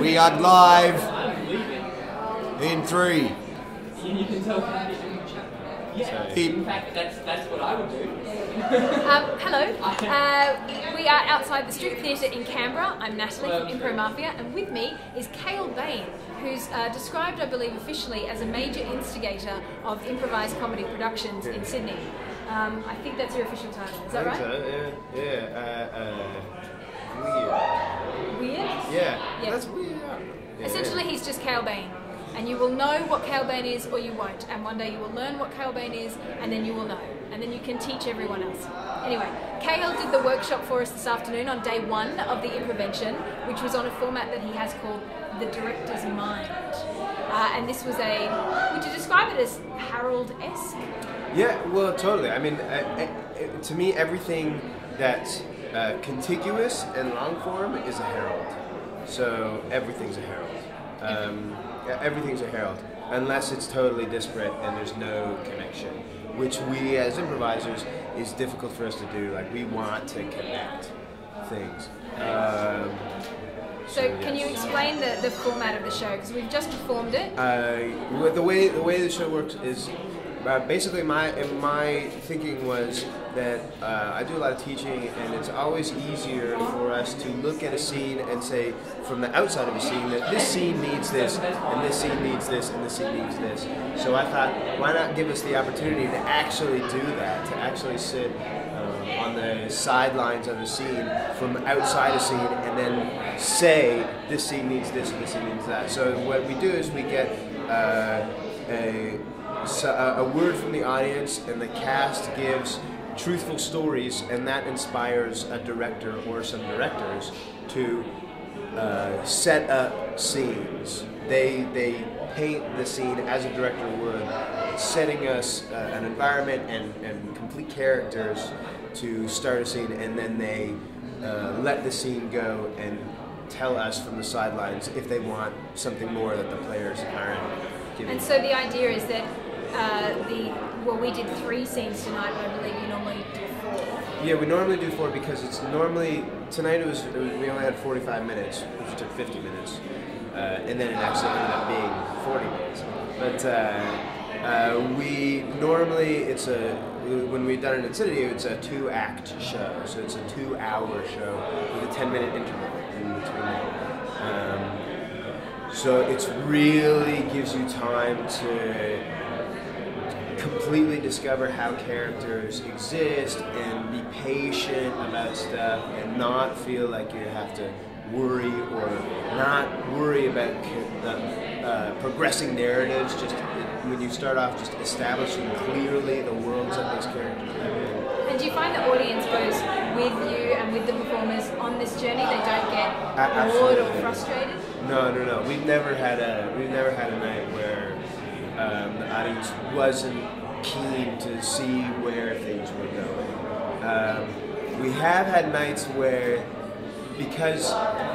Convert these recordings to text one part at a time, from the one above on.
We are live in 3. You can tell. Yeah. In fact, that's what I would do. Hello. We are outside the Street Theatre in Canberra. I'm Natalie from Impro Mafia, and with me is Cale Bain, who's described, I believe, officially as a major instigator of improvised comedy productions in Sydney. I think that's your official title. Is that right? So, yeah. Weird? Yeah. That's weird. Yeah. Essentially, he's just Cale Bain. And you will know what Cale Bain is or you won't. And one day you will learn what Cale Bain is and then you will know. And then you can teach everyone else. Anyway, Cale did the workshop for us this afternoon on day 1 of the Improvention, which was on a format that he has called The Director's Mind. And this was would you describe it as Harold-esque? Yeah, well, totally. I mean, to me, everything that's contiguous and long form is a herald. So everything's a herald. Everything's a herald, unless it's totally disparate and there's no connection, which we as improvisers is difficult for us to do. Like, we want to connect things. So can you explain the format of the show? Because we've just performed it. The way the show works is basically my thinking was that I do a lot of teaching, and it's always easier for us to look at a scene and say from the outside of a scene that this scene needs this, and this scene needs this, and this scene needs this. So I thought, why not give us the opportunity to actually do that, to actually sit on the sidelines of a scene from outside a scene and then say this scene needs this and this scene needs that. So what we do is we get a word from the audience, and the cast gives truthful stories, and that inspires a director or some directors to set up scenes. They paint the scene as a director would, setting us an environment and complete characters to start a scene, and then they let the scene go and tell us from the sidelines if they want something more that the players aren't giving. And so the idea is that we did 3 scenes tonight, but I believe you normally do 4. Yeah, we normally do 4 because it's normally, tonight we only had 45 minutes, which took 50 minutes, and then it actually ended up being 40 minutes. But we normally, when we've done it in City, it's a 2-act show, so it's a 2-hour show with a 10-minute interval in between. So it really gives you time to completely discover how characters exist and be patient about stuff and not feel like you have to worry or not worry about progressing narratives. Just when you start off, just establishing clearly the worlds that those characters live in. And do you find the audience goes with you and with the performers on this journey? They don't get bored or frustrated? No. We've never had a night where the audience wasn't keen to see where things were going. We have had nights where, because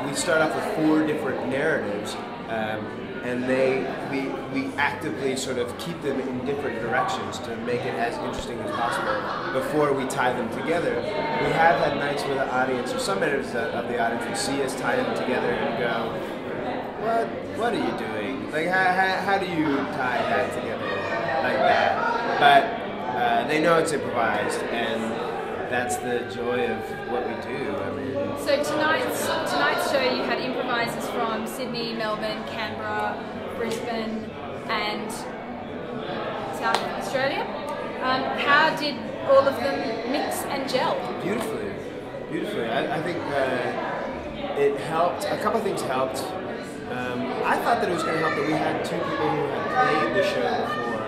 we start off with 4 different narratives, and we actively sort of keep them in different directions to make it as interesting as possible before we tie them together. We have had nights where the audience, or some members of the audience, would see us tie them together and go, what are you doing? Like, how do you tie that together like that? But they know it's improvised, and that's the joy of what we do. I mean, so tonight's show, you had improvisers from Sydney, Melbourne, Canberra, Brisbane, and South Australia. How did all of them mix and gel? Beautifully. I think it helped. A couple of things helped. I thought that it was going to help that we had 2 people who had played the show before,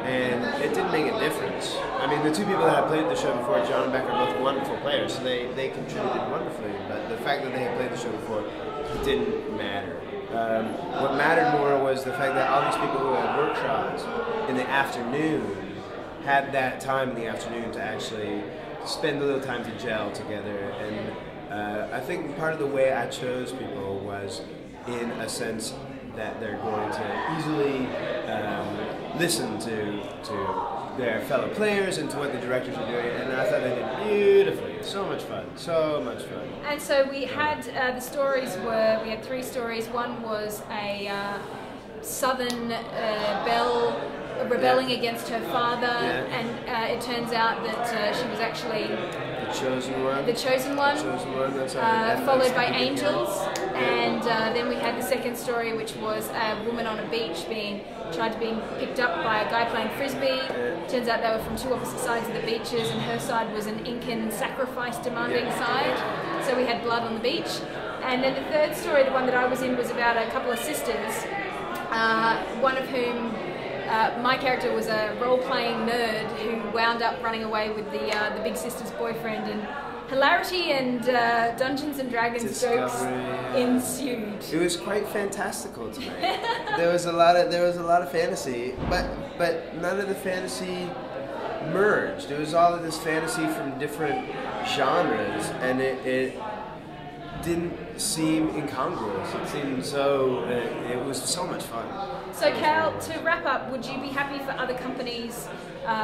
and it didn't make a difference. I mean, the 2 people that had played the show before, John and Beck, are both wonderful players, so they contributed wonderfully, but the fact that they had played the show before didn't matter. What mattered more was the fact that all these people who had workshops in the afternoon had that time in the afternoon to actually spend a little time to gel together. And I think part of the way I chose people was in a sense that they're going to easily listen to their fellow players and to what the directors are doing, and I thought they did beautifully. So much fun, so much fun. And so we had we had 3 stories. One was a Southern belle rebelling against her father, and it turns out that she was actually the chosen one. The chosen one. That's followed by angels, and then we had the second story, which was a woman on a beach tried to be picked up by a guy playing frisbee. Turns out they were from 2 opposite sides of the beaches, and her side was an Incan sacrifice demanding side. So we had blood on the beach. And then the third story, the one that I was in, was about a couple of sisters, one of whom, my character was a role-playing nerd who wound up running away with the big sister's boyfriend, and hilarity and Dungeons and Dragons jokes ensued. It was quite fantastical tonight. There was a lot of fantasy, but none of the fantasy merged. It was all of this fantasy from different genres, and it didn't seem incongruous. It seemed so. It was so much fun. So, Cale, to wrap up, would you be happy for other companies,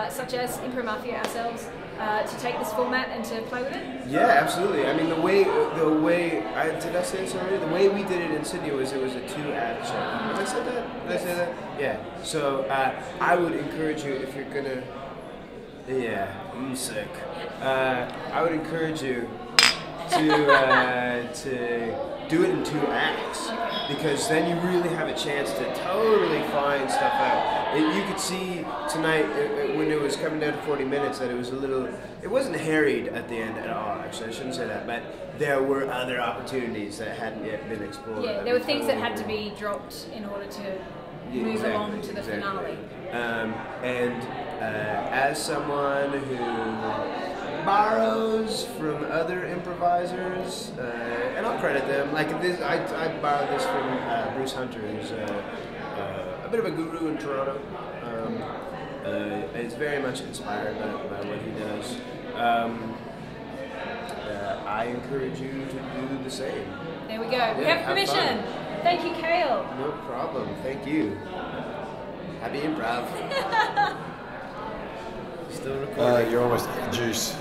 such as Impro Mafia ourselves, to take this format and to play with it? Yeah, absolutely. I mean, the way did I say this already? The way we did it in Sydney was it was a 2-act show. Have I said that? Did I say that? Yeah. So I would encourage you, if you're gonna. Yeah, I'm sick. I would encourage you to do it in 2 acts, because then you really have a chance to totally find stuff out. You could see tonight when it was coming down to 40 minutes that it wasn't harried at the end at all. Actually, I shouldn't say that, but there were other opportunities that hadn't yet been explored. Yeah, there were things that had to be dropped in order to move along to the finale. As someone who borrows from other improvisers, and I'll credit them. Like this, I borrowed this from Bruce Hunter, who's a bit of a guru in Toronto. It's very much inspired by what he does. I encourage you to do the same. There we go. We have permission. Thank you, Cale. No problem. Thank you. Happy improv. Still recording. You're almost juice.